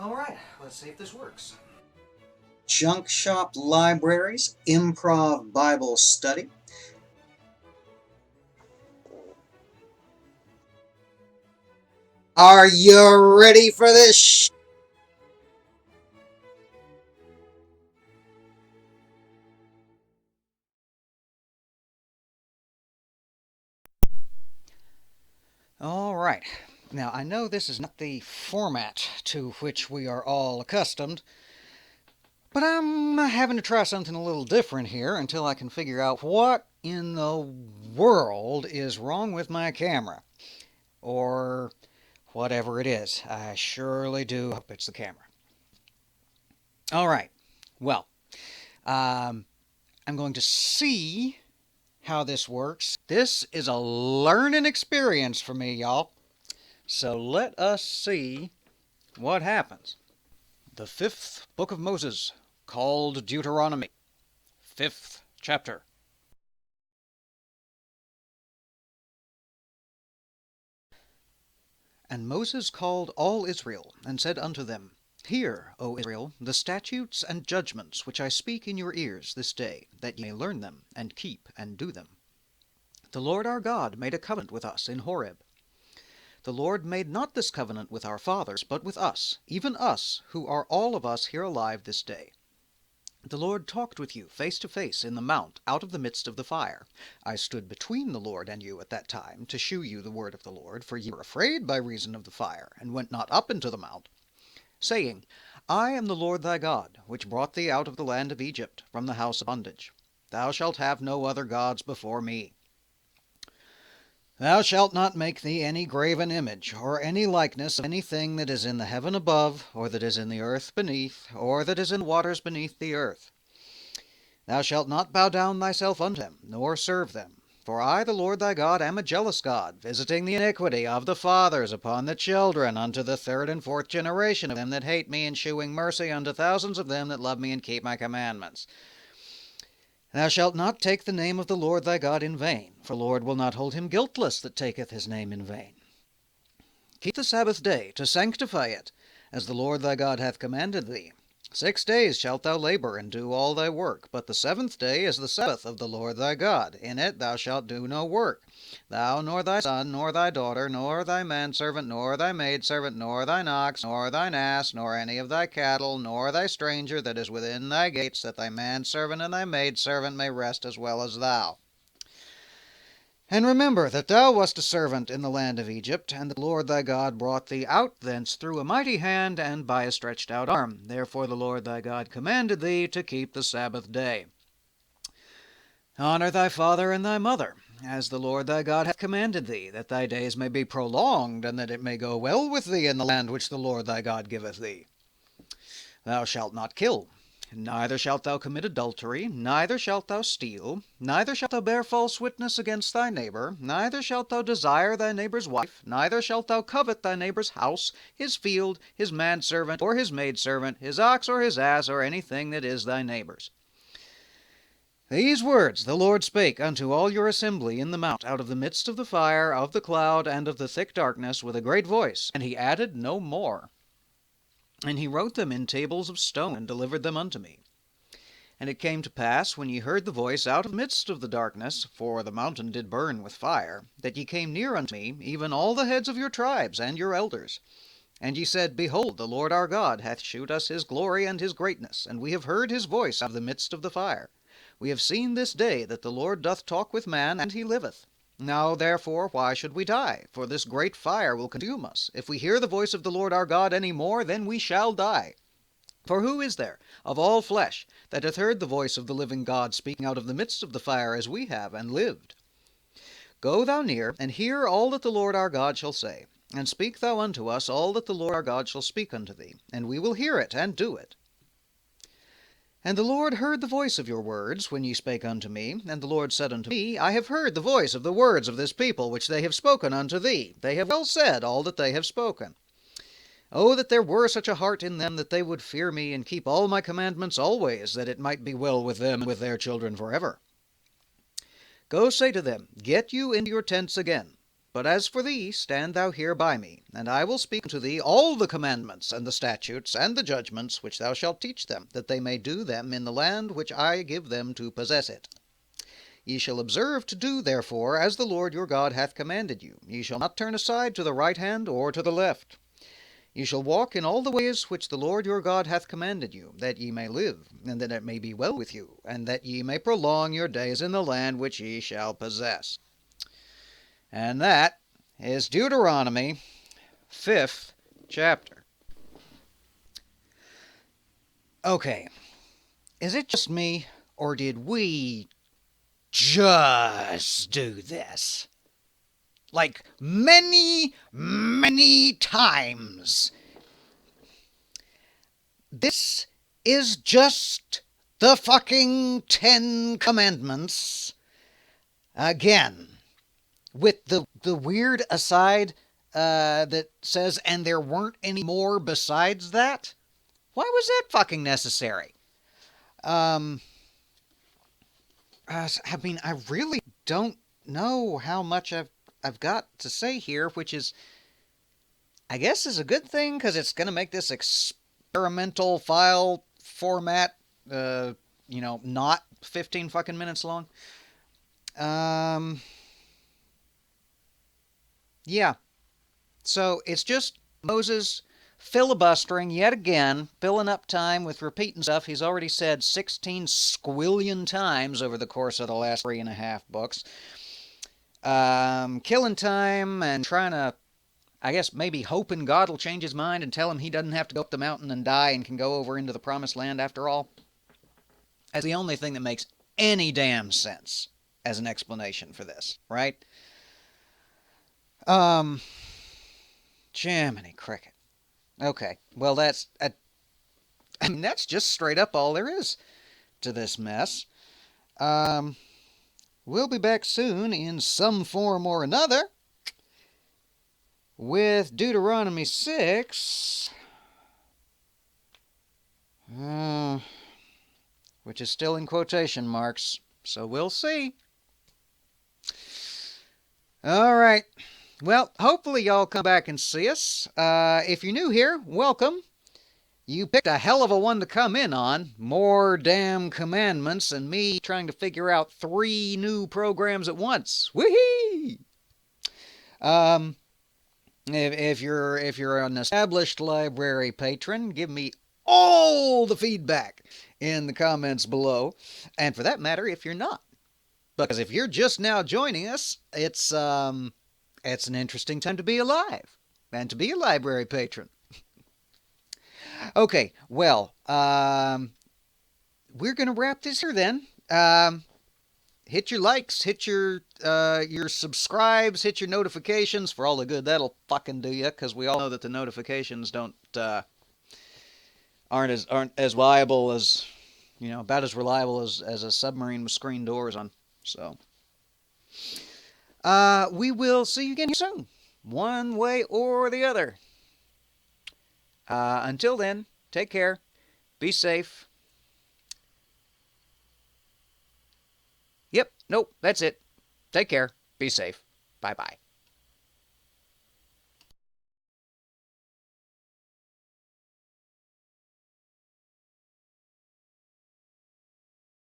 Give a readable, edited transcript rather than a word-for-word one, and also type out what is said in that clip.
Alright, let's see if this works. Junk Shop Libraries Improv Bible Study. Are you ready for this? Alright, now I know this is not the format to which we are all accustomed, but I'm having to try something a little different here until I can figure out what in the world is wrong with my camera. Or whatever it is. I surely do hope it's the camera. Alright, well, I'm going to see how this works. This is a learning experience for me, y'all. So let us see what happens. The fifth book of Moses, called Deuteronomy, fifth chapter. And Moses called all Israel, and said unto them, Hear, O Israel, the statutes and judgments which I speak in your ears this day, that ye may learn them, and keep and do them. The Lord our God made a covenant with us in Horeb. The Lord made not this covenant with our fathers, but with us, even us, who are all of us here alive this day. The Lord talked with you face to face in the mount out of the midst of the fire. I stood between the Lord and you at that time, to shew you the word of the Lord, for ye were afraid by reason of the fire, and went not up into the mount, saying, I am the Lord thy God, which brought thee out of the land of Egypt, from the house of bondage. Thou shalt have no other gods before me. Thou shalt not make thee any graven image, or any likeness of anything that is in the heaven above, or that is in the earth beneath, or that is in the waters beneath the earth. Thou shalt not bow down thyself unto them, nor serve them. For I, the Lord thy God, am a jealous God, visiting the iniquity of the fathers upon the children, unto the third and fourth generation of them that hate me, and shewing mercy unto thousands of them that love me and keep my commandments. Thou shalt not take the name of the Lord thy God in vain, for the Lord will not hold him guiltless that taketh his name in vain. Keep the Sabbath day, to sanctify it, as the Lord thy God hath commanded thee. 6 days shalt thou labor and do all thy work, but the seventh day is the Sabbath of the Lord thy God. In it thou shalt do no work, thou, nor thy son, nor thy daughter, nor thy manservant, nor thy maidservant, nor thine ox, nor thine ass, nor any of thy cattle, nor thy stranger that is within thy gates, that thy manservant and thy maidservant may rest as well as thou. And remember that thou wast a servant in the land of Egypt, and the Lord thy God brought thee out thence through a mighty hand and by a stretched out arm. Therefore the Lord thy God commanded thee to keep the Sabbath day. Honor thy father and thy mother, as the Lord thy God hath commanded thee, that thy days may be prolonged, and that it may go well with thee in the land which the Lord thy God giveth thee. Thou shalt not kill. Neither shalt thou commit adultery, neither shalt thou steal, neither shalt thou bear false witness against thy neighbor, neither shalt thou desire thy neighbor's wife, neither shalt thou covet thy neighbor's house, his field, his manservant, or his maidservant, his ox or his ass, or anything that is thy neighbor's. These words the Lord spake unto all your assembly in the mount out of the midst of the fire, of the cloud, and of the thick darkness, with a great voice, and he added no more. And he wrote them in tables of stone, and delivered them unto me. And it came to pass, when ye heard the voice out of the midst of the darkness, for the mountain did burn with fire, that ye came near unto me, even all the heads of your tribes and your elders. And ye said, Behold, the Lord our God hath shewed us his glory and his greatness, and we have heard his voice out of the midst of the fire. We have seen this day that the Lord doth talk with man, and he liveth. Now therefore why should we die? For this great fire will consume us. If we hear the voice of the Lord our God any more, then we shall die. For who is there, of all flesh, that hath heard the voice of the living God speaking out of the midst of the fire as we have, and lived? Go thou near, and hear all that the Lord our God shall say, and speak thou unto us all that the Lord our God shall speak unto thee, and we will hear it, and do it. And the Lord heard the voice of your words, when ye spake unto me. And the Lord said unto me, I have heard the voice of the words of this people, which they have spoken unto thee. They have well said all that they have spoken. Oh, that there were such a heart in them, that they would fear me, and keep all my commandments always, that it might be well with them and with their children forever. Go say to them, Get you into your tents again. But as for thee, stand thou here by me, and I will speak unto thee all the commandments, and the statutes, and the judgments, which thou shalt teach them, that they may do them in the land which I give them to possess it. Ye shall observe to do, therefore, as the Lord your God hath commanded you. Ye shall not turn aside to the right hand or to the left. Ye shall walk in all the ways which the Lord your God hath commanded you, that ye may live, and that it may be well with you, and that ye may prolong your days in the land which ye shall possess. And that is Deuteronomy, 5th chapter. Okay, is it just me, or did we just do this? Like many, many times. This is just the fucking 10 Commandments again. With the weird aside that says, and there weren't any more besides that? Why was that fucking necessary? I mean, I really don't know how much I've got to say here, which is, I guess, is a good thing, because it's going to make this experimental file format, not 15 fucking minutes long. Yeah. So it's just Moses filibustering yet again, filling up time with repeating stuff he's already said 16 squillion times over the course of the last 3.5 books. Killing time and trying to, I guess, maybe hoping God will change his mind and tell him he doesn't have to go up the mountain and die and can go over into the promised land after all. That's the only thing that makes any damn sense as an explanation for this, right? Jiminy cricket. Okay, well that's just straight up all there is to this mess. We'll be back soon in some form or another with Deuteronomy 6, which is still in quotation marks, so we'll see. All right. Well, hopefully y'all come back and see us. If you're new here, welcome. You picked a hell of a one to come in on. More damn commandments and me trying to figure out 3 new programs at once. Whee! If you're an established library patron, give me all the feedback in the comments below. And for that matter, if you're not. Because if you're just now joining us, it's an interesting time to be alive and to be a library patron. Okay, well, we're going to wrap this here then. Hit your likes, hit your subscribes, hit your notifications for all the good that'll fucking do you, because we all know that the notifications aren't as reliable as, about as reliable as a submarine with screen doors on. So, we will see you again soon, one way or the other. Until then, take care, be safe. Yep, nope, that's it. Take care, be safe. Bye-bye.